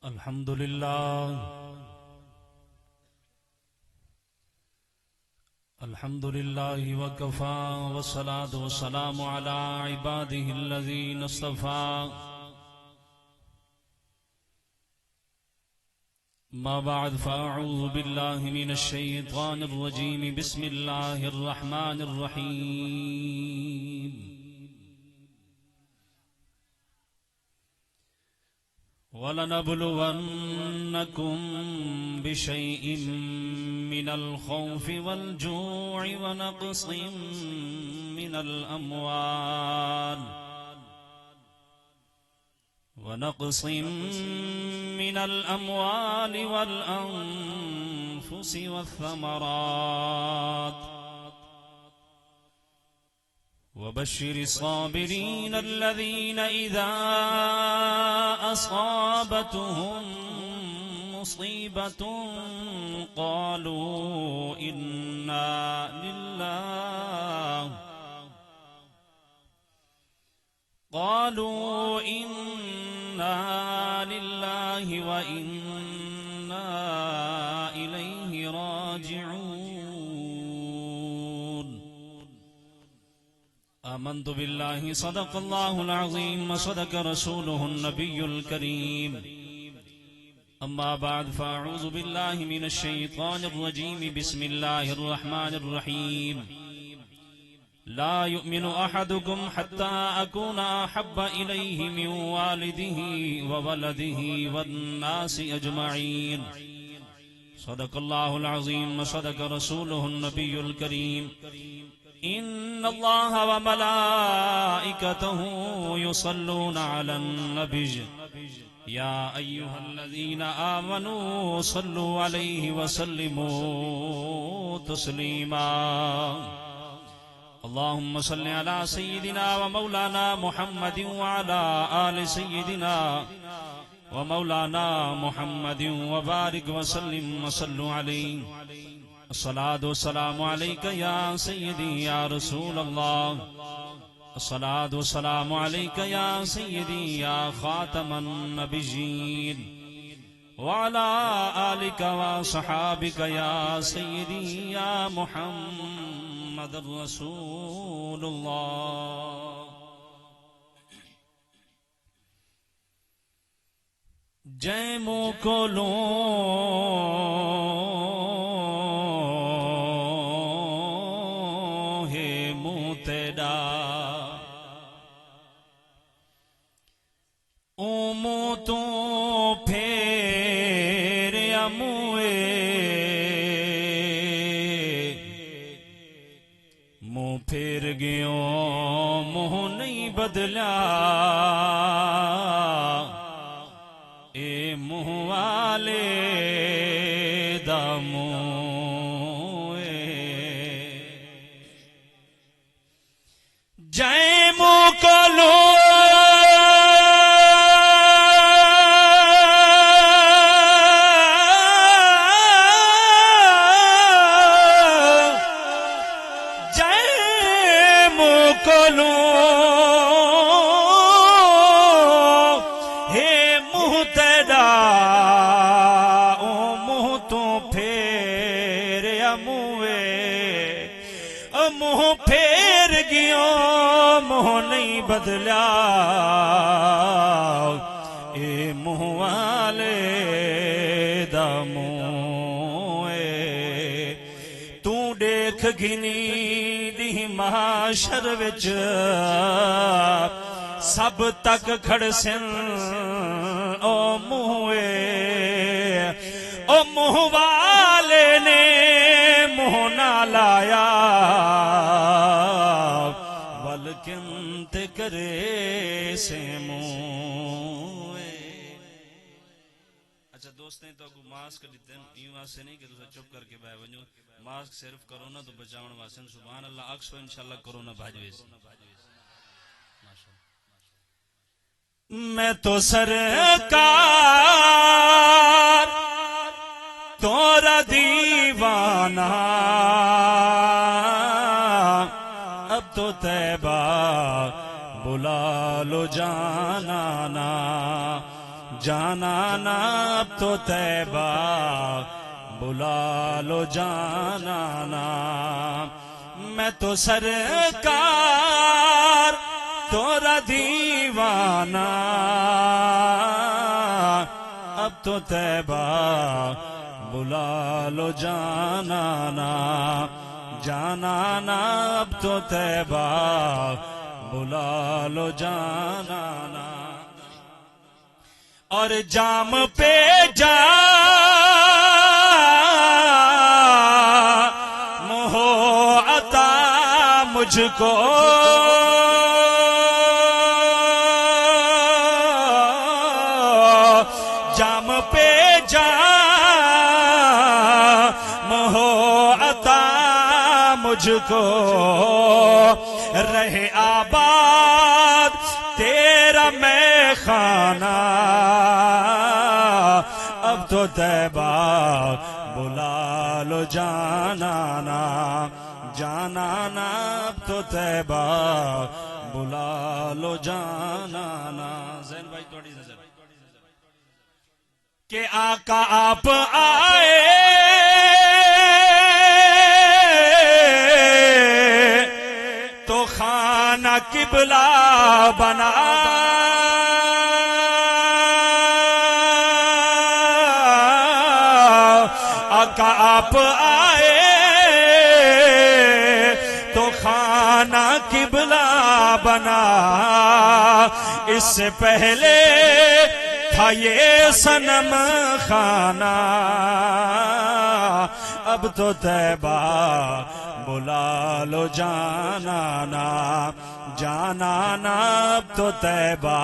الحمد لله الحمد لله وكفى والصلاة والسلام على عباده الذين اصطفى ما بعد فأعوذ بالله من الشيطان الرجيم بسم الله الرحمن الرحيم وَلَنَبْلُوَنَّكُمْ بِشَيْءٍ مِّنَ الْخَوْفِ وَالْجُوعِ وَنَقْصٍ مِّنَ الْأَمْوَالِ وَالْأَنفُسِ وَالثَّمَرَاتِ وبشر الصابرين الذين إذا أصابتهم مصيبة قالوا إنا لله وإنا إليه راجعون آمنت بالله صدق الله العظيم وصدق رسوله النبي الكريم أما بعد فأعوذ بالله من الشيطان الرجيم بسم الله الرحمن الرحيم لا يؤمن أحدكم حتى أكون أحب إليه من والده وولده والناس أجمعين صدق الله العظيم وصدق رسوله النبي الكريم إن الله وملائكته يصلون على النبي يا أيها الذين آمنوا صلوا عليه وسلموا تسليما اللهم صل على سيدنا ومولانا محمد وعلى آل سيدنا ومولانا محمد وبارك وسلم وصلوا عليه الصلاة والسلام عليك يا سيدي يا رسول الله الصلاة والسلام عليك يا سيدي يا خاتم النبيين وعلى آلك وصحابك يا سيدي يا محمد رسول الله جے پھر گیوں منہ نہیں بدلا اے منہ والے دا منہ جے منہ کلو بدلا اے منہ والے دا منہ تو دیکھ گھنی دی محشر وچ سب تک کھڑ سن او منہ والے نے منہ نہ لایا بلکن کرے سے اچھا دوست نے تو اگو ماسک دیتے ہیں یہ واسے نہیں کہ تو چپ کر کے بھائی ونجو ماسک صرف کرونا تو بچاون واسے سبحان اللہ اکسو انشاءاللہ کرونا بھاجوے سے میں تو سرکار تورا دیوانہ اب تو طیبہ بلا لو جانانا جانا نا اب تو طیبہ بلا لو جانا نا میں تو سرکار تورا دیوانہ اب تو طیبہ بلا لو جانا نا جانا نا اب تو طیبہ بلا لو جانا نا اور جام پہ جام ہو عطا مجھ کو جام پہ جام ہو عطا مجھ کو رہے آباد تیرا میں خانہ اب تو طیبہ بلا لو جانا نا جانا نا اب تو طیبہ بلا لو جانا نا زین بھائی تھوڑی نظر کہ آقا آپ آئے تو خانہ قبلہ بنا آقا آپ آئے تو خانہ قبلہ بنا اس سے پہلے تھا یہ صنم خانہ اب تو طیبہ بلا لو جانا نا جانا نا اب تو طیبہ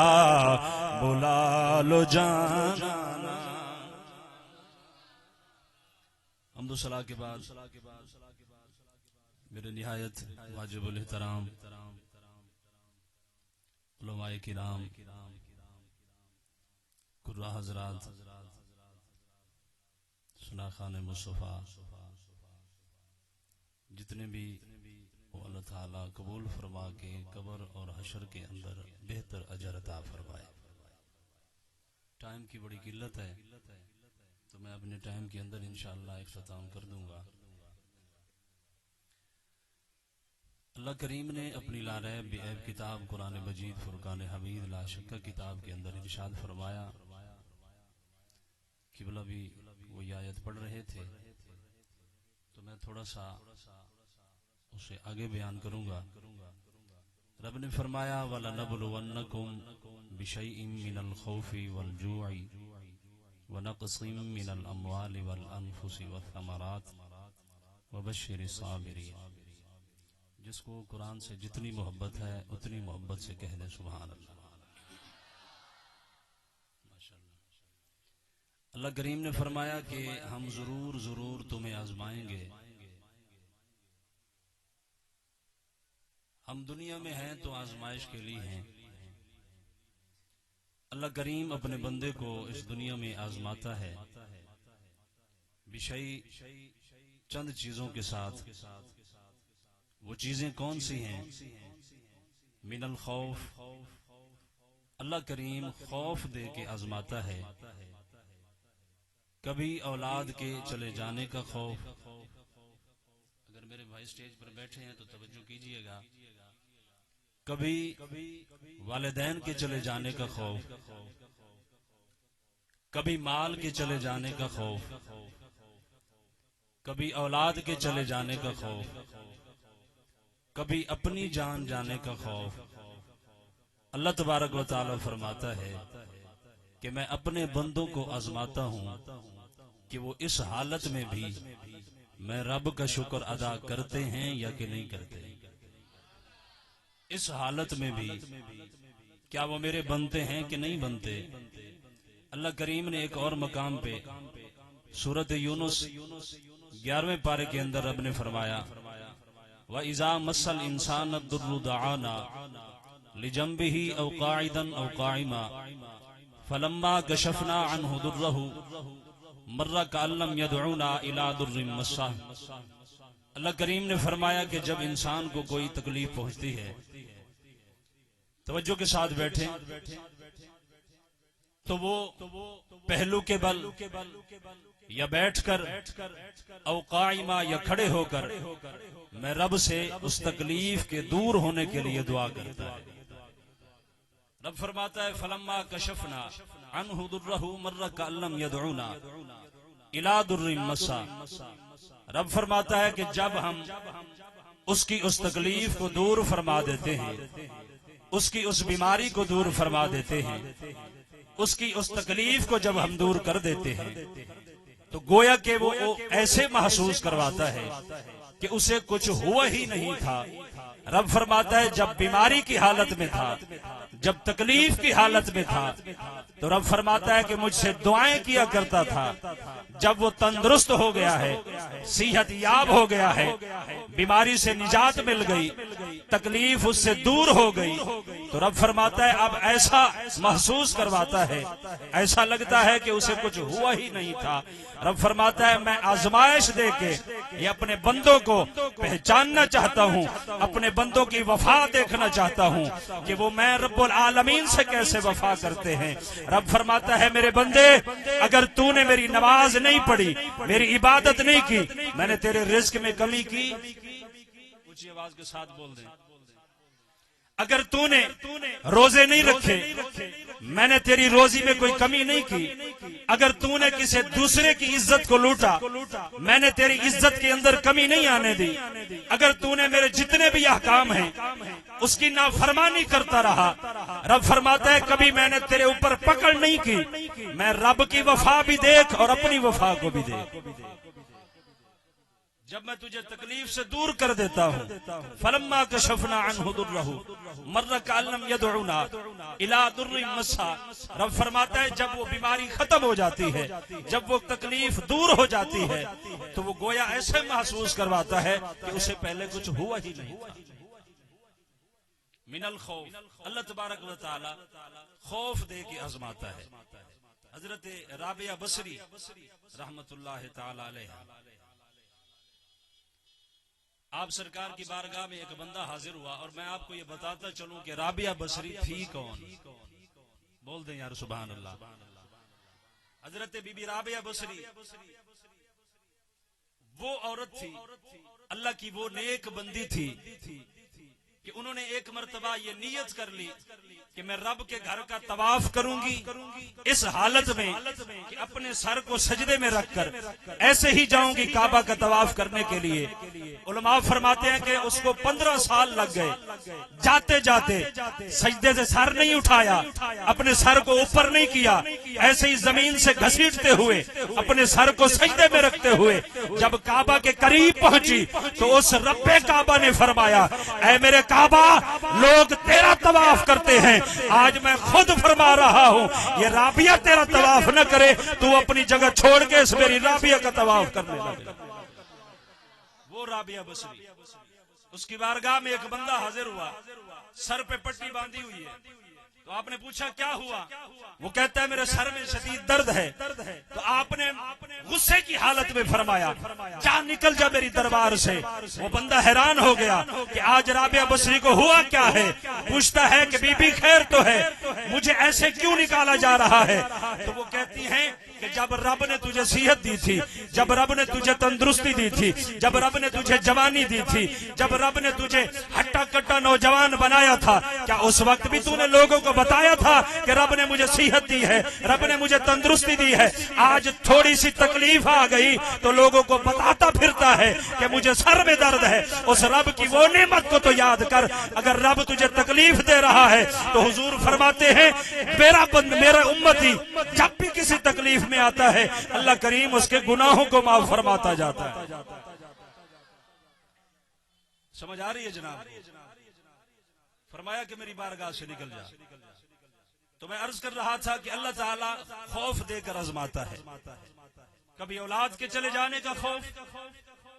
بلا لو جانا نا حمد و ثنا کے بعد میرے نہایت واجب الاحترام علماء کرام قرہ حضرات شناخان مصطفیٰ جتنے بھی وہ اللہ تعالیٰ قبول فرما کے قبر اور حشر کے اندر بہتر اجر عطا فرمائے. ٹائم کی بڑی قلت ہے تو میں اپنے ٹائم کے اندر انشاءاللہ اختتام کر دوں گا. اللہ کریم نے اپنی لاریب بعیب کتاب قرآن مجید فرقان حمید لا شک کتاب کے اندر ارشاد فرمایا. قبلہ بھی وہ آیت پڑھ رہے تھے تو میں تھوڑا سا اسے آگے بیان کروں گا. رب نے فرمایا وَلَنَبْلُوَنَّكُمْ بِشَيْءٍ مِّنَ الْخَوْفِ وَالْجُوعِ وَنَقْصٍ مِّنَ الْأَمْوَالِ وَالْأَنفُسِ وَالثَّمَرَاتِ وَبَشِّرِ الصَّابِرِينَ. جس کو قرآن سے جتنی محبت ہے اتنی محبت سے کہہ دیں سبحان اللہ. اللہ کریم نے فرمایا کہ ہم ضرور تمہیں آزمائیں گے. ہم دنیا میں ہیں تو آزمائش کے لیے ہیں. اللہ کریم اپنے بندے کو اس دنیا میں آزماتا ہے بشئی چند چیزوں کے ساتھ. وہ چیزیں کون سی ہیں؟ من الخوف، اللہ کریم خوف دے کے آزماتا ہے. کبھی اولاد کے چلے جانے کا خوف. اگر میرے بھائی سٹیج پر بیٹھے ہیں تو توجہ کیجئے گا. کبھی والدین کے چلے جانے کا خوف، کبھی مال کے چلے جانے کا خوف، کبھی اولاد کے چلے جانے کا خوف، کبھی اپنی جان جانے کا خوف. اللہ تبارک و تعالی فرماتا ہے کہ میں اپنے بندوں کو آزماتا ہوں کہ وہ اس حالت میں بھی میں رب کا شکر ادا کرتے ہیں یا کہ نہیں کرتے. اس حالت میں بھی کیا وہ میرے بنتے ہیں کہ نہیں بنتے. اللہ کریم نے ایک اور مقام پہ سورۃ یونس 11ویں پارے کے اندر رب نے فرمایا وَإِذَا مَسَّ الْإِنسَانَ الضُّرُّ دَعَانَا لِجَنبِهِ أَوْ قَاعِدًا أَوْ قَاعِمًا فَلَمَّا كَشَفْنَا عَنْهُ ضُرَّهُ مَرَّ كَأَن لَّمْ يَدْعُونَا إِلَىٰ ضُرٍّ مَّسَّهُ. اللہ کریم نے فرمایا کہ جب انسان کو کوئی تکلیف پہنچتی ہے، توجہ کے ساتھ بیٹھیں، تو وہ پہلو کے بل یا بیٹھ کر او قائمہ یا کھڑے ہو کر میں رب سے اس تکلیف کے دور ہونے کے لیے دعا کرتا ہے۔ رب فرماتا ہے فلما کشفنا عنہ ضرہ مر کأن لم یدعونا الی ضر مسا۔ رب فرماتا ہے کہ جب ہم اس کی اس تکلیف کو دور فرما دیتے ہیں، اس کی اس بیماری کو دور فرما دیتے ہیں، اس کی اس تکلیف کو جب ہم دور کر دیتے ہیں تو گویا کہ وہ ایسے محسوس کرواتا ہے کہ اسے کچھ ہوا ہی نہیں تھا۔ رب فرماتا ہے جب بیماری کی حالت میں تھا، جب تکلیف کی حالت میں تھا، تو رب فرماتا ہے کہ مجھ سے دعائیں کیا کرتا تھا۔ جب وہ تندرست ہو گیا ہے، صحت یاب ہو گیا ہے، بیماری سے نجات مل گئی، تکلیف اس سے دور ہو گئی، تو رب فرماتا ہے اب ایسا محسوس کرواتا ہے، ایسا لگتا ہے کہ اسے کچھ ہوا ہی نہیں تھا۔ رب فرماتا ہے میں آزمائش دے کے یہ اپنے بندوں کو پہچاننا چاہتا ہوں، اپنے بندوں کی وفا دیکھنا چاہتا ہوں کہ وہ میں رب العالمین سے کیسے وفا کرتے ہیں۔ رب فرماتا ہے میرے بندے اگر تو نے میری نماز نہیں پڑھی، میری عبادت نہیں کی، میں نے تیرے رزق میں کمی کی، اونچی آواز کے ساتھ بول دیں، اگر تو نے روزے نہیں رکھے، میں نے تیری روزی میں کوئی کمی نہیں کی، اگر تو نے کسی دوسرے کی عزت کو لوٹا، میں نے تیری عزت کے اندر کمی نہیں آنے دی، اگر تو نے میرے جتنے بھی احکام ہیں اس کی نافرمانی کرتا رہا، رب فرماتا ہے کبھی میں نے تیرے اوپر پکڑ نہیں کی۔ میں رب کی وفا بھی دیکھ اور اپنی وفا کو بھی دیکھ، جب میں تجھے تکلیف سے دور کر دیتا ہوں فلما کشفنا عنہ ضرہ مر کأن لم یدعونا الی ضر مسا۔ رب فرماتا ہے جب وہ بیماری ختم ہو جاتی ہے، جب وہ تکلیف دور ہو جاتی ہے تو وہ گویا ایسے محسوس کرواتا ہے کہ اسے پہلے کچھ ہوا ہی نہیں تھا۔ من الخوف، اللہ تبارک و تعالی خوف دے کے آزماتا ہے۔ حضرت رابعہ بصری رحمت اللہ تعالی علیہ، آپ سرکار کی بارگاہ میں ایک بندہ حاضر ہوا، اور میں آپ کو یہ بتاتا چلوں کہ رابعہ بصری تھی کون؟ بول دیں یار سبحان اللہ۔ حضرت بی بی رابعہ بصری وہ عورت تھی، اللہ کی وہ نیک بندی تھی کہ انہوں نے ایک مرتبہ یہ نیت کر لی کہ میں رب کے گھر کا طواف کروں گی اس حالت میں کہ اپنے سر کو سجدے میں رکھ کر ایسے ہی جاؤں گی کعبہ کا طواف کرنے کے لیے۔ علماء فرماتے ہیں کہ اس کو 15 سال لگ گئے، جاتے جاتے سجدے سے سر نہیں اٹھایا، اپنے سر کو اوپر نہیں کیا، ایسے ہی زمین سے گھسیٹتے ہوئے اپنے سر کو سجدے میں رکھتے ہوئے جب کعبہ کے قریب پہنچی تو اس رب کعبہ نے فرمایا اے میرے کعبہ، لوگ تیرا طواف کرتے ہیں، آج میں خود فرما رہا ہوں یہ رابعہ تیرا طواف نہ کرے، تو اپنی جگہ چھوڑ کے اس میری رابعہ کا طواف کرنے لگے۔ وہ رابعہ بصری، اس کی بارگاہ میں ایک بندہ حاضر ہوا، سر پہ پٹی باندھی ہوئی ہے، تو آپ نے پوچھا کیا ہوا؟ وہ کہتا ہے میرے سر میں شدید درد ہے۔ تو آپ نے غصے کی حالت میں فرمایا جا نکل جا میری دربار سے۔ وہ بندہ حیران ہو گیا کہ آج رابعہ بصری کو ہوا کیا ہے، پوچھتا ہے کہ بی بی خیر تو ہے، مجھے ایسے کیوں نکالا جا رہا ہے؟ تو وہ کہتی ہیں کہ جب رب نے تجھے صحت دی تھی، جب رب نے تجھے تندرستی دی تھی، جب رب نے تجھے جوانی دی تھی، جب رب نے تجھے ہٹا کٹا نوجوان بنایا تھا، کیا اس وقت بھی تو نے لوگوں کو بتایا تھا کہ رب نے مجھے صحت دی ہے، رب نے مجھے تندرستی دی ہے؟ آج تھوڑی سی تکلیف آ گئی تو لوگوں کو بتاتا پھرتا ہے کہ مجھے سر میں درد ہے۔ اس رب کی وہ نعمت کو تو یاد کر، اگر رب تجھے تکلیف دے رہا ہے تو حضور فرماتے ہیں میرا امتی جب بھی کسی تکلیف میں آتا ہے اللہ کریم اس کے گناہوں کو معاف فرماتا جاتا ہے۔ سمجھ آ رہی ہے جناب؟ فرمایا کہ میری بارگاہ سے نکل جا۔ تو میں عرض کر رہا تھا کہ اللہ تعالیٰ خوف دے کر آزماتا ہے، کبھی اولاد کے چلے جانے کا خوف،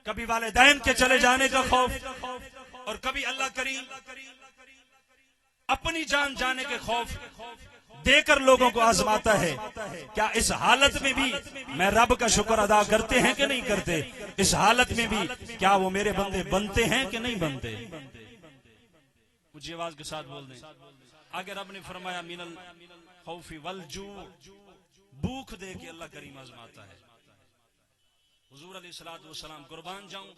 کبھی والدین کے چلے جانے کا خوف، اور کبھی اللہ کریم اپنی جان جانے کے خوف دے کر لوگوں کو آزماتا ہے۔ کیا اس حالت میں بھی میں رب کا شکر ادا کرتے ہیں کہ نہیں کرتے؟ اس حالت میں بھی کیا وہ میرے بندے بنتے ہیں کہ نہیں بنتے؟ مجھے آواز کے ساتھ بول دیں۔ آگے رب نے فرمایا من والخوف والجوع، بھوک دے کے اللہ کریم آزماتا ہے۔ حضور علیہ الصلوۃ والسلام قربان جاؤں،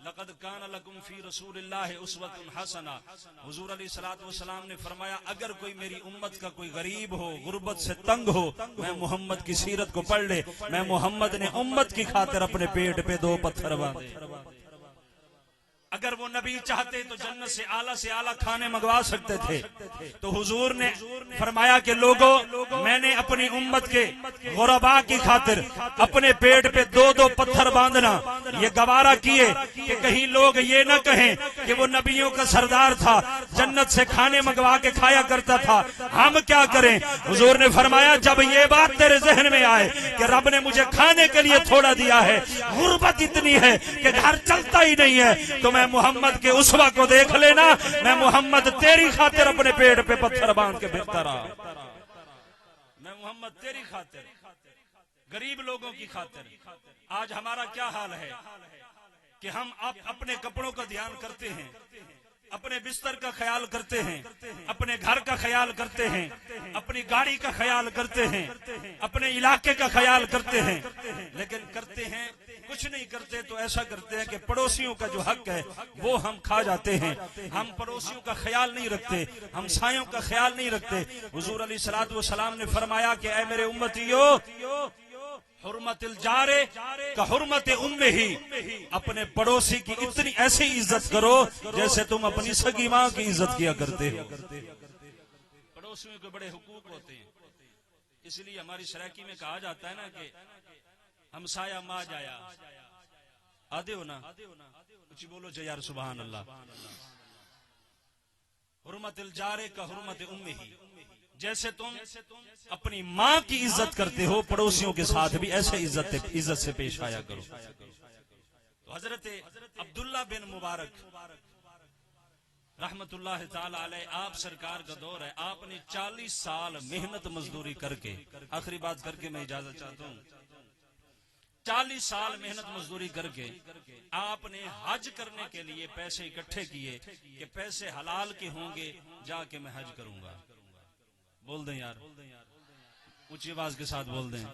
لقد کان لکم فی رسول اللہ اسوۃ حسنہ، حضور علیہ الصلوۃ والسلام نے فرمایا اگر کوئی میری امت کا کوئی غریب ہو، غربت سے تنگ ہو، میں محمد کی سیرت کو پڑھ لے، میں محمد نے امت کی خاطر اپنے پیٹ پہ 2 پتھر باندھے۔ اگر وہ نبی چاہتے تو جنت سے اعلیٰ کھانے منگوا سکتے تھے، تو حضور نے فرمایا کہ لوگوں میں نے اپنی امت کے غرباء کی خاطر اپنے پیٹ پہ 2 پتھر باندھنا یہ گوارا کیے کہ کہیں لوگ یہ نہ کہیں کہ وہ نبیوں کا سردار تھا، جنت سے کھانے منگوا کے کھایا کرتا تھا، ہم کیا کریں؟ حضور نے فرمایا جب یہ بات تیرے ذہن میں آئے کہ رب نے مجھے کھانے کے لیے تھوڑا دیا ہے، غربت اتنی ہے کہ گھر چلتا ہی نہیں ہے، تو میں محمد کے اسوہ کو دیکھ لینا، میں محمد تیری خاطر اپنے پیٹ پہ پتھر باندھ کے بھیجتا رہا، میں محمد تیری خاطر، غریب لوگوں کی خاطر۔ آج ہمارا کیا حال ہے کہ ہم اپنے کپڑوں کا دھیان کرتے ہیں، اپنے بستر کا خیال کرتے ہیں، اپنے گھر کا خیال کرتے ہیں، اپنی گاڑی کا خیال کرتے ہیں، اپنے علاقے کا خیال کرتے ہیں، لیکن کرتے ہیں کچھ نہیں کرتے تو ایسا کرتے ہیں کہ پڑوسیوں کا جو حق ہے وہ ہم کھا جاتے ہیں، ہم پڑوسیوں کا خیال نہیں رکھتے، ہمسایوں کا خیال نہیں رکھتے۔ حضور علیہ الصلوۃ والسلام نے فرمایا کہ اے میرے امتیو، حرمت الجارے کا حرمت امہ، اپنے پڑوسی کی اتنی ایسی عزت کرو جیسے تم اپنی سگی ماں کی عزت کیا کرتے ہو۔ پڑوسیوں کے بڑے حقوق ہوتے ہیں، اس لیے ہماری سرائکی میں کہا جاتا ہے نا کہ ہمسایہ ماں جایا، آدھے ہو نا کچھ بولو جے یار سبحان اللہ۔ حرمت الجارے کا حرمت امہ، جیسے تم اپنی ماں کی عزت کرتے ہو پڑوسیوں کے ساتھ بھی ایسے عزت سے پیش آیا کرو۔ تو حضرت عبداللہ بن مبارک رحمت اللہ تعالی علیہ، آپ سرکار کا دور ہے، آپ نے 40 سال محنت مزدوری کر کے، آخری بات کر کے میں اجازت چاہتا ہوں، 40 سال محنت مزدوری کر کے آپ نے حج کرنے کے لیے پیسے اکٹھے کیے کہ پیسے حلال کے ہوں گے جا کے میں حج کروں گا۔ بول دیں یار، اونچی آواز کے ساتھ بول دیں۔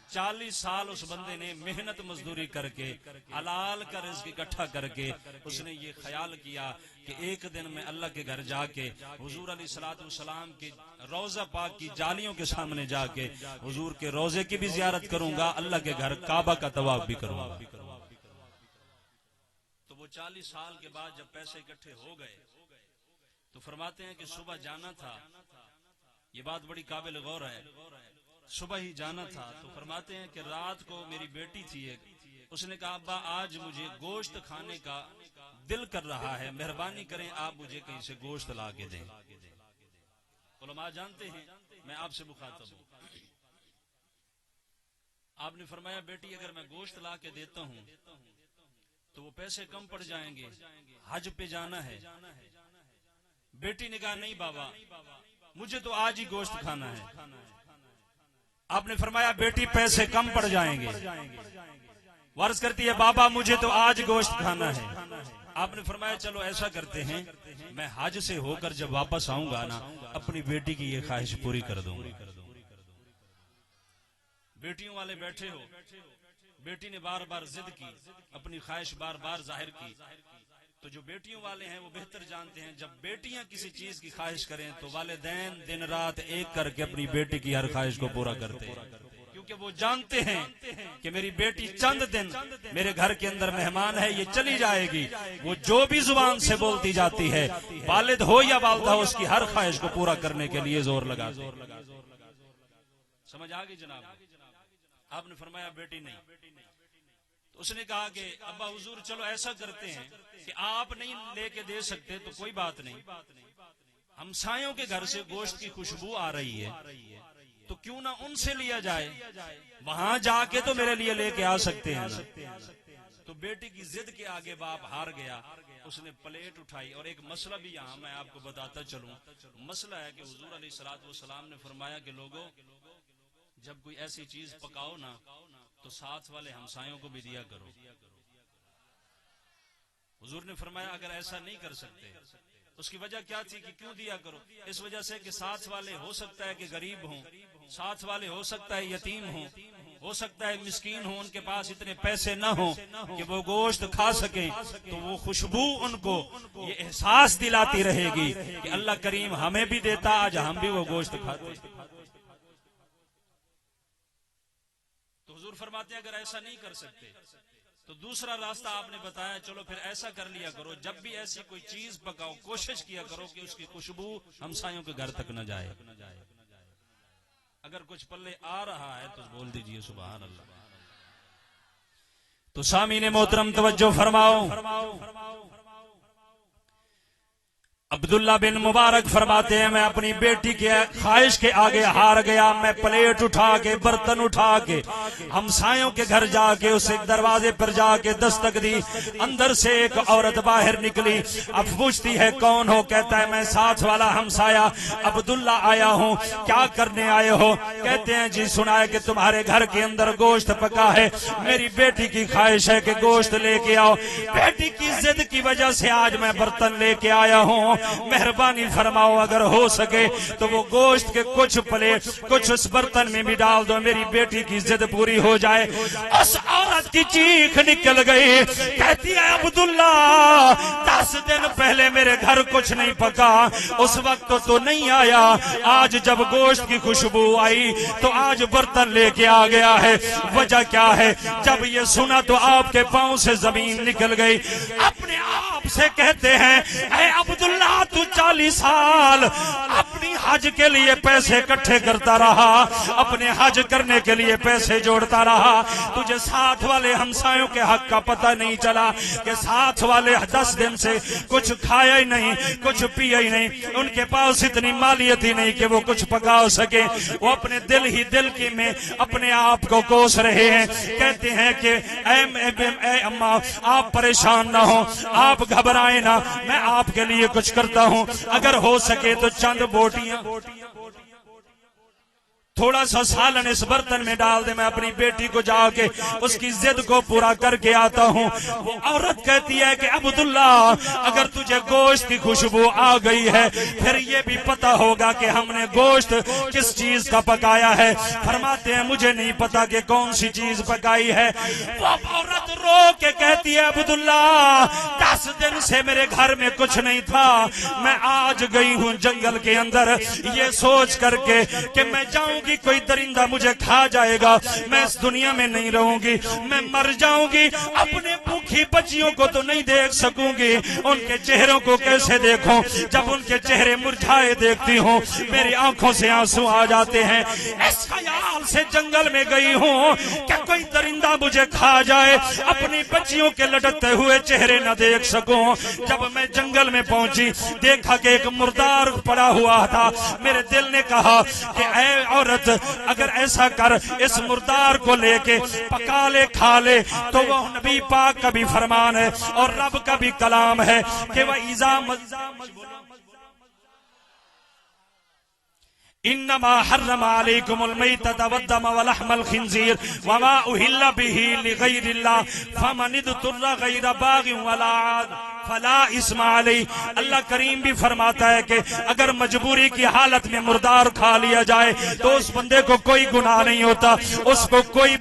40 سال اس بندے نے محنت مزدوری کر کے حلال کا رزق اکٹھا کر کے اس نے یہ خیال کیا کہ ایک دن میں اللہ کے گھر جا کے حضور علیہ الصلوۃ والسلام کے روضہ پاک کی جالیوں کے سامنے جا کے حضور کے روضے کی بھی زیارت کروں گا، اللہ کے گھر کعبہ کا طواف بھی کروں گا۔ تو وہ 40 سال کے بعد جب پیسے اکٹھے ہو گئے تو فرماتے ہیں کہ صبح جانا تھا، یہ بات بڑی قابل غور ہے، صبح ہی جانا تھا تو فرماتے ہیں کہ رات کو میری بیٹی تھی ایک، اس نے کہا ابا آج مجھے گوشت کھانے کا دل کر رہا ہے، مہربانی کریں آپ مجھے کہیں سے گوشت لا کے دیں۔ علماء جانتے ہیں میں آپ سے مخاطب ہوں، آپ نے فرمایا بیٹی اگر میں گوشت لا کے دیتا ہوں تو وہ پیسے کم پڑ جائیں گے، حج پہ جانا ہے۔ بیٹی نے کہا نہیں بابا مجھے تو آج ہی گوشت کھانا ہے۔ آپ نے فرمایا بیٹی پیسے کم پڑ جائیں گے، عرض کرتی ہے بابا مجھے تو آج گوشت کھانا ہے۔ آپ نے فرمایا چلو ایسا کرتے ہیں میں حج سے ہو کر جب واپس آؤں گا نا اپنی بیٹی کی یہ خواہش پوری کر دوں گا۔ بیٹیوں والے بیٹھے ہو، بیٹی نے بار بار ضد کی، اپنی خواہش بار بار ظاہر کی، تو جو بیٹیوں والے ہیں وہ بہتر جانتے ہیں جب بیٹیاں کسی چیز کی خواہش کریں تو والدین دن رات ایک کر کے اپنی بیٹی کی ہر خواہش کو پورا کرتے ہیں، کیونکہ وہ جانتے ہیں کہ میری بیٹی چند دن میرے گھر کے اندر مہمان ہے، یہ چلی جائے گی، وہ جو بھی زبان سے بولتی جاتی ہے والد ہو یا والدہ ہو اس کی ہر خواہش کو پورا کرنے کے لیے زور لگاتے ہیں۔ سمجھ آ گئی جناب؟ آپ نے فرمایا بیٹی نہیں، تو اس نے کہا کہ ابا حضور چلو ایسا کرتے ہیں کہ آپ نہیں لے کے دے سکتے تو کوئی بات نہیں، ہمسایوں کے گھر سے گوشت کی خوشبو آ رہی ہے تو کیوں نہ ان سے لیا جائے، وہاں جا کے تو میرے لیے لے کے آ سکتے ہیں نا۔ تو بیٹی کی ضد کے آگے باپ ہار گیا، اس نے پلیٹ اٹھائی، اور ایک مسئلہ بھی یہاں میں آپ کو بتاتا چلوں، مسئلہ ہے کہ حضور علیہ الصلوۃ والسلام نے فرمایا کہ لوگوں جب کوئی ایسی چیز پکاؤ نا تو ساتھ والے ہمسایوں کو بھی دیا کرو۔ حضور نے فرمایا اگر ایسا نہیں کر سکتے اس کی وجہ کیا تھی کہ کیوں دیا کرو؟ اس وجہ سے کہ ساتھ والے ہو سکتا ہے کہ غریب ہوں، ساتھ والے ہو سکتا ہے یتیم ہوں، ہو سکتا ہے مسکین ہوں، ان کے پاس اتنے پیسے نہ ہوں کہ وہ گوشت کھا سکیں، تو وہ خوشبو ان کو یہ احساس دلاتی رہے گی کہ اللہ کریم ہمیں بھی دیتا، آج ہم بھی وہ گوشت کھاتے۔ تو حضور فرماتے ہیں اگر ایسا نہیں کر سکتے تو دوسرا راستہ آپ نے بتایا، چلو پھر ایسا کر لیا کرو، جب بھی ایسی کوئی چیز پکاؤ کوشش کیا کرو کہ اس کی خوشبو ہمسایوں کے گھر تک نہ جائے۔ اگر کچھ پلے آ رہا ہے تو بول دیجئے سبحان اللہ۔ تو سامعین محترم توجہ فرماؤ، عبداللہ بن مبارک فرماتے ہیں میں اپنی بیٹی کے خواہش کے آگے ہار گیا، میں پلیٹ اٹھا کے برتن اٹھا کے ہمسایوں کے گھر جا کے اسے دروازے پر جا کے دستک دی، اندر سے ایک عورت باہر نکلی، اب پوچھتی ہے کون ہو؟ کہتا ہے میں ساتھ والا ہمسایہ عبداللہ آیا ہوں، کیا کرنے آئے ہو؟ کہتے ہیں جی سنا ہے کہ تمہارے گھر کے اندر گوشت پکا ہے، میری بیٹی کی خواہش ہے کہ گوشت لے کے آؤ، بیٹی کی ضد کی وجہ سے آج میں برتن لے کے آیا ہوں، مہربانی فرماؤ اگر ہو سکے تو وہ گوشت کے کچھ پلیٹ کچھ اس برتن میں بھی ڈال دو، میری بیٹی کی ضد پوری ہو جائے۔ اس عورت کی چیخ نکل گئی، کہتی ہے عبداللہ 10 دن پہلے میرے گھر کچھ نہیں پکا، اس وقت تو نہیں آیا، آج جب گوشت کی خوشبو آئی تو آج برتن لے کے آ گیا ہے، وجہ کیا ہے؟ جب یہ سنا تو آپ کے پاؤں سے زمین نکل گئی، اپنے آپ سے کہتے ہیں اے عبداللہ تو 40 سال اپنی حج کے لیے پیسے اکٹھے کرتا رہا، اپنے حج کرنے کے لیے پیسے جوڑتا رہا، تجھے ساتھ والے ہمسایوں کے حق کا پتہ نہیں چلا کہ ساتھ والے 10 دن سے کچھ کھایا ہی نہیں، کچھ پیا ہی نہیں، ان کے پاس اتنی مالیت ہی نہیں کہ وہ کچھ پکا سکے، وہ اپنے دل ہی دل کی میں اپنے آپ کو کوس رہے ہیں۔ کہتے ہیں کہ اے اماں آپ پریشان نہ ہو، آپ گھبرائیں نہ، میں آپ کے لیے کچھ کرتا ہوں، اگر ہو سکے تو چند بوٹیاں تھوڑا سا سالن اس برتن میں ڈال دے، میں اپنی بیٹی کو جا کے اس کی ضد کو پورا کر کے آتا ہوں۔ وہ عورت کہتی ہے کہ عبداللہ اگر تجھے گوشت کی خوشبو آ گئی ہے پھر یہ بھی پتا ہوگا کہ ہم نے گوشت کس چیز کا پکایا ہے۔ فرماتے ہیں مجھے نہیں پتا کہ کون سی چیز پکائی ہے۔ وہ عورت رو کے کہتی ہے عبداللہ 10 دن سے میرے گھر میں کچھ نہیں تھا، میں آج گئی ہوں جنگل کے اندر یہ سوچ کر کے کہ میں جاؤں کوئی درندہ مجھے کھا جائے گا، میں اس دنیا میں نہیں رہوں گی، میں مر جاؤں گی، اپنے بھوکی بچیوں کو تو نہیں دیکھ سکوں گی، ان کے چہروں کو کیسے دیکھوں؟ جب ان کے چہرے مرجھائے دیکھتی ہوں میری آنکھوں سے آنسو آ جاتے ہیں، اس خیال سے جنگل میں گئی ہوں کہ کوئی درندہ مجھے کھا جائے، اپنی بچیوں کے لٹکتے ہوئے چہرے نہ دیکھ سکوں۔ جب میں جنگل میں پہنچی دیکھا کہ ایک مردار پڑا ہوا تھا، میرے دل نے کہا کہ اے عورت اگر ایسا کر اس مردار کو لے کے پکا لے کھا لے، تو وہ نبی پاک کا بھی فرمان ہے اور رب کا بھی کلام ہے کہ وَإِذَا انما حرم علیکم المیتۃ والدم ولحم الخنزیر وما اہل بہ لغیر اللہ فمن اضطر غیر باغ ولا عاد فلا اسم علیہ۔ اللہ کریم بھی فرماتا ہے کہ اگر مجبوری کی حالت میں مردار کھا لیا جائے تو اس بندے کو کوئی گناہ نہیں ہوتا، اس کو کوئی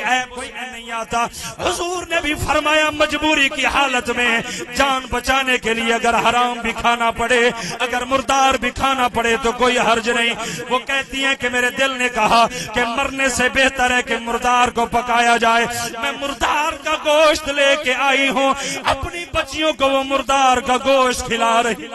عیب نہیں آتا۔ حضور نے بھی فرمایا مجبوری کی حالت میں جان بچانے کے لیے اگر حرام بھی کھانا پڑے، اگر مردار بھی کھانا پڑے تو کوئی حرج نہیں۔ وہ کہتی ہیں کہ میرے دل نے کہا کہ مرنے سے بہتر ہے کہ مردار کو پکایا جائے، میں مردار کا گوشت لے کے آئی ہوں، اپنی بچیوں کو وہ مردار کا گوشت کھلا رہی۔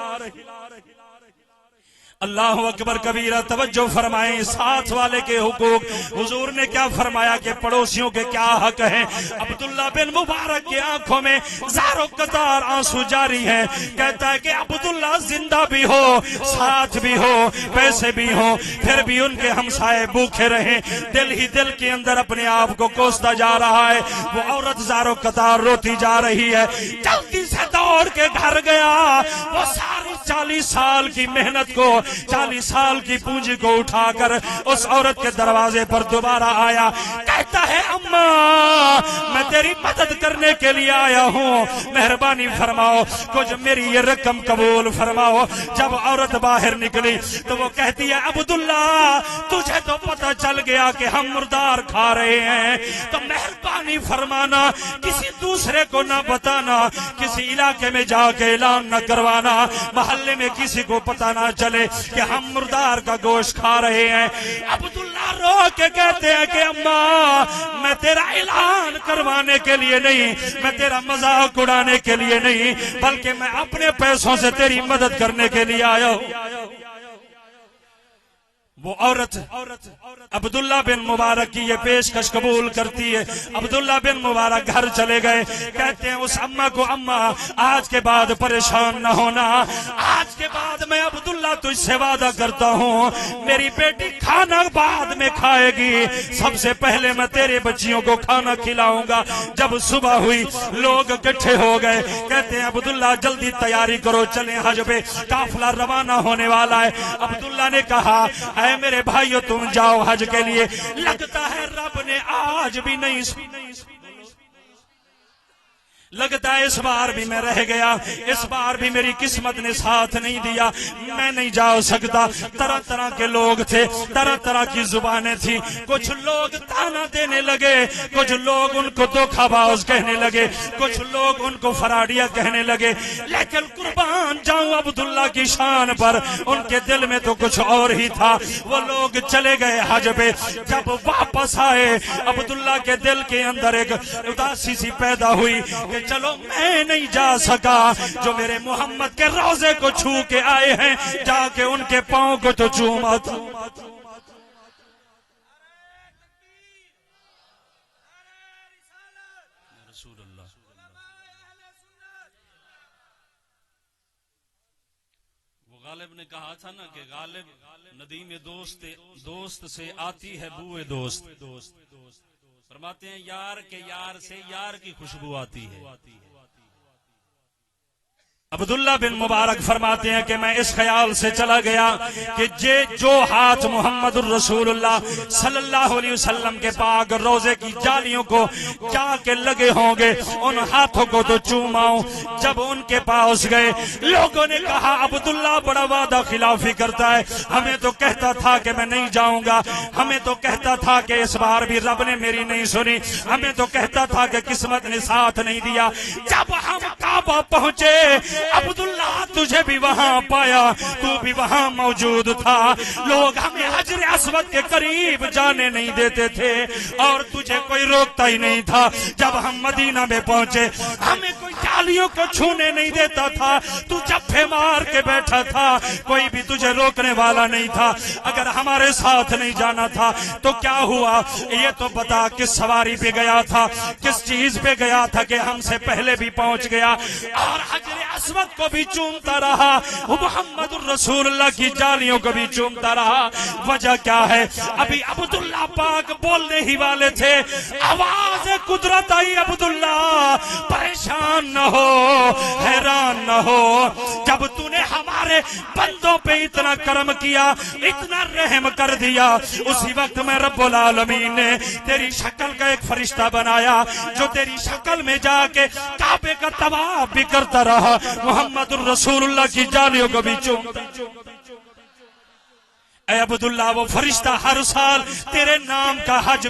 اللہ اکبر کبیرہ، توجہ فرمائیں ساتھ والے کے حقوق۔ حضور نے کیا فرمایا کہ پڑوسیوں کے کیا حق ہیں؟ عبداللہ بن مبارک کی آنکھوں میں زاروں قطار آنسو جاری ہیں، کہتا ہے کہ عبداللہ زندہ بھی ہو، ساتھ بھی ہو، پیسے بھی ہوں، پھر بھی ان کے ہمسائے بھوکے رہیں، دل ہی دل کے اندر اپنے آپ کو کوستا جا رہا ہے۔ وہ عورت زاروں قطار روتی جا رہی ہے، جلدی سے دوڑ کے گھر گیا، وہ ساری 40 سال کی محنت کو، 40 سال کی پونجی کو اٹھا کر اس عورت کے دروازے پر دوبارہ آیا، کہتا ہے اماں میں تیری مدد کرنے کے لیے آیا ہوں، مہربانی فرماؤ کچھ میری یہ رقم قبول فرماؤ۔ جب عورت باہر نکلی تو وہ کہتی ہے عبداللہ تجھے تو پتہ چل گیا کہ ہم مردار کھا رہے ہیں، تو مہربانی فرمانا کسی دوسرے کو نہ بتانا، کسی علاقے میں جا کے اعلان نہ کروانا، محلے میں کسی کو پتہ نہ چلے کہ ہم مردار کا گوشت کھا رہے ہیں۔ عبداللہ رو کے کہتے ہیں کہ اماں میں تیرا اعلان کروانے کے لیے نہیں، میں تیرا مذاق اڑانے کے لیے نہیں، بلکہ میں اپنے پیسوں سے تیری مدد کرنے کے لیے آیا ہوں۔ وہ عورت عبداللہ بن مبارک کی یہ پیشکش قبول کرتی ہے۔ عبداللہ بن مبارک گھر چلے گئے، کہتے ہیں اس اماں کو اماں آج کے بعد پریشان نہ ہونا، آج کے بعد میں عبداللہ تجھ سے وعدہ کرتا ہوں میری بیٹی کھانا بعد میں کھائے گی، سب سے پہلے میں تیرے بچیوں کو کھانا کھلاؤں گا۔ جب صبح ہوئی لوگ اکٹھے ہو گئے، کہتے ہیں عبداللہ جلدی تیاری کرو چلیں حج پہ، قافلہ روانہ ہونے والا ہے۔ عبداللہ نے کہا اے میرے بھائیو تم جاؤ حج کے لیے، لگتا ہے رب نے آج بھی نہیں لگتا ہے اس بار بھی میں رہ گیا، اس بار بھی میری قسمت نے ساتھ نہیں دیا، میں نہیں جا سکتا۔ طرح طرح کے لوگ تھے، طرح طرح کی زبانیں تھی، کچھ لوگ تانا دینے لگے، کچھ لوگ ان کو دھوکہ باز کہنے لگے، کچھ لوگ ان کو فراڈیا کہنے لگے، لیکن قربان جاؤں عبداللہ کی شان پر ان کے دل میں تو کچھ اور ہی تھا۔ وہ لوگ چلے گئے حج پہ، جب واپس آئے عبداللہ کے دل کے اندر ایک اداسی سی پیدا ہوئی کہ چلو میں نہیں جا سکا، جو میرے محمد کے روضے کو چھو کے آئے ہیں جا کے ان کے پاؤں کو تو چوما تھا۔ وہ غالب نے کہا تھا نا کہ غالب ندیم دوست سے آتی ہے بوئے دوست، فرماتے ہیں یار کے یار سے یار کی خوشبو آتی ہے۔ عبداللہ بن مبارک فرماتے ہیں کہ میں اس خیال سے چلا گیا کہ جو ہاتھ محمد الرسول اللہ صلی اللہ علیہ وسلم کے پاک روزے کی جالیوں کو جا کے لگے ہوں گے ان ہاتھوں کو تو چوماؤں۔ جب ان کے پاس گئے لوگوں نے کہا عبداللہ بڑا وعدہ خلافی کرتا ہے، ہمیں تو کہتا تھا کہ میں نہیں جاؤں گا، ہمیں تو کہتا تھا کہ اس بار بھی رب نے میری نہیں سنی، ہمیں تو کہتا تھا کہ قسمت نے ساتھ نہیں دیا۔ جب ہم کعبہ پہنچے عبداللہ تجھے بھی وہاں پایا، تو بھی وہاں موجود تھا، لوگ ہمیں حجر اسود کے قریب جانے نہیں دیتے تھے اور تجھے کوئی روکتا ہی نہیں تھا۔ جب ہم مدینہ میں پہنچے ہمیں کوئی جالیوں کو چھونے نہیں دیتا تھا، تو جھپے مار کے بیٹھا تھا، کوئی بھی تجھے روکنے والا نہیں تھا۔ اگر ہمارے ساتھ نہیں جانا تھا تو کیا ہوا یہ تو بتا، کس سواری پہ گیا تھا، کس چیز پہ گیا تھا کہ ہم سے پہلے بھی پہنچ گیا اور حجر اسود کو بھی چومتا رہا، محمد الرسول اللہ کی جالیوں کو بھی چومتا رہا۔ وجہ کیا ہے؟ ابھی عبداللہ پاک بولنے ہی والے تھے، آواز قدرت آئی عبداللہ پریشان نہ ہو، حیران نہ ہو، جب تو نے ہمارے بندوں پہ اتنا کرم کیا، اتنا رحم کر دیا، اسی وقت میں رب العالمین نے تیری شکل کا ایک فرشتہ بنایا جو تیری شکل میں جا کے کعبے کا طواف بھی کرتا رہا، محمد الرسول اللہ کی جالیوں کو بھی چومتا۔ اے عبداللہ وہ فرشتہ ہر سال تیرے نام کا حج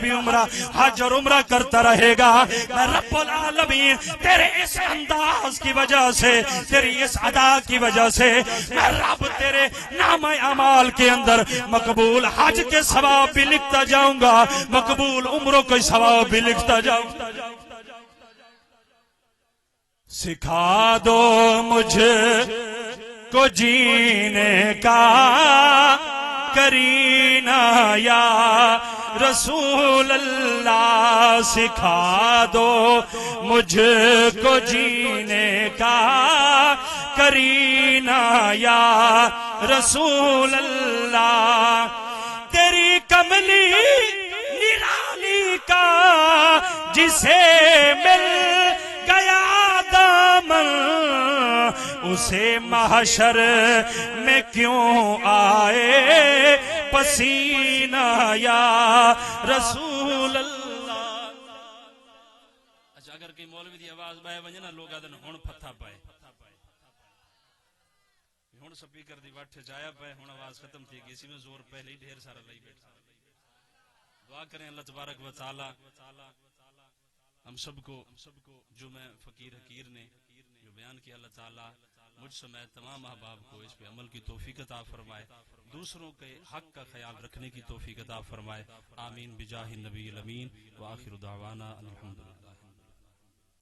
اور عمرہ کرتا رہے گا۔ میں رب العالمین تیرے اس انداز کی وجہ سے، تیری اس ادا کی وجہ سے میں رب تیرے نام اعمال کے اندر مقبول حج کے ثواب بھی لکھتا جاؤں گا، مقبول عمروں کے ثواب بھی لکھتا جاؤں گا۔ سکھا دو مجھے کو جینے کا کرینہ یا رسول اللہ، سکھا دو مجھ کو جینے کا کرینہ یا رسول اللہ، تیری کملی نرالی کا جسے مل گیا دامن اسے محشر میں کیوں آئے پسینہ یا رسول اللہ. اچھا اگر کوئی مولوی دی آواز بائے ونجے نا لوگ آدھن ہون پتھا پائے ہون سپیکر دی واٹھ جایا پائے ہون آواز ختم تھی گئی اسی میں زور پہلے ہی ڈھیر سارا لئی بیٹھا. دعا کریں اللہ تبارک و تعالی ہم سب کو جو میں فقیر حقیر نے جو بیان کیا اللہ تعالی مجھ سمیت تمام احباب کو اس پہ عمل کی توفیق عطا فرمائے, دوسروں کے حق کا خیال رکھنے کی توفیق عطا فرمائے. آمین بجاہ النبی الامین وآخر دعوانا الحمدللہ.